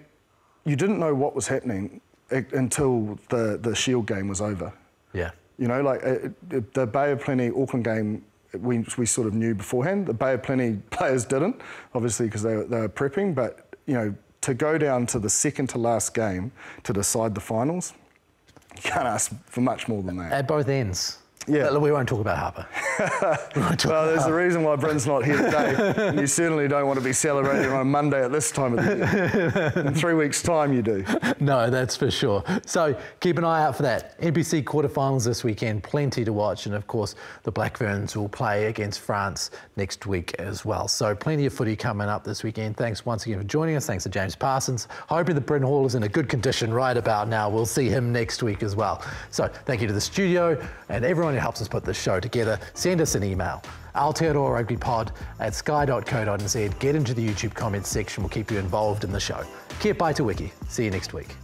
B: you didn't know what was happening until the Shield game was over. Yeah. You know, like the Bay of Plenty Auckland game, we sort of knew beforehand. The Bay of Plenty players didn't, obviously, because they were prepping. But, you know, to go down to the second to last game to decide the finals, you can't ask for much more than that. At both ends. Yeah.
A: We won't talk about Harper.
B: Well, there's a reason why Bryn's not here today. And you certainly don't want to be celebrating on a Monday at this time of the year. In 3 weeks' time, you do.
A: No, that's for sure. So keep an eye out for that. NPC quarterfinals this weekend, plenty to watch. And of course, the Black Ferns will play against France next week as well. So plenty of footy coming up this weekend. Thanks once again for joining us. Thanks to James Parsons. Hoping that Bryn Hall is in a good condition right about now. We'll see him next week as well. So thank you to the studio and everyone who helps us put this show together. Send us an email, Aoteroa Rugby Pod at sky.co.nz. Get into the YouTube comments section. We'll keep you involved in the show. Kia pai te wiki. See you next week.